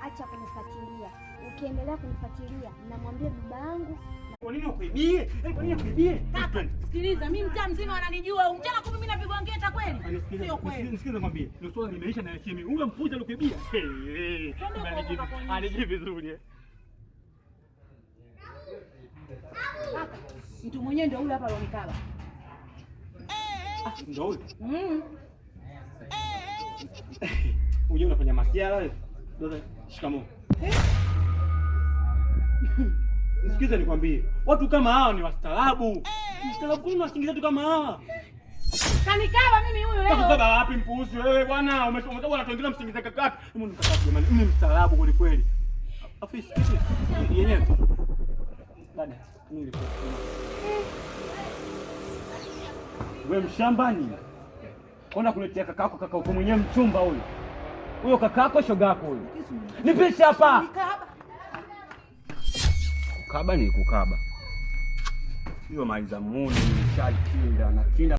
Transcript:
acha kunifuatilia. Ukiendelea kunifuatilia, namwambia baba yangu. Kwa nini ukuibie? Kwa nini ukuibie? Kaka, sikiliza, mimi mtaa mzima wananijua. Mchana kumi mimi napigwa ngeta kweli? Sio kweli. Sikiliza nikwambie. Ndio swala limeisha na heshima. Ule mpuzi alikuibia. Anijibu vizuri. Kaka, mtu mwenyewe ndio yule hapa alionikaba. Ndio yule. Uje unafanya masiala wewe. Ndio shikamoo. Sikiza nikwambie, watu kama hawa ni wastaarabu. Mstaarabu kuna wasingiza tu kama hawa. Kanikaba mimi huyu leo. Kanikaba wapi mpuuzi wewe bwana? Umetoka unatuingiza msingiza kakati. Mimi nikakati jamani. Mimi mstaarabu kweli kweli. Afisi kitu. Yenyewe. Dada, mimi nilikuwa. Wewe mshambani. Ona kuletea kakako kaka uko mwenyewe mchumba huyo. Huyo kakako shogako huyo. Nipishe hapa. Kukaba ni kukaba. Hiyo mali za Mungu ni shali kinda na kinda.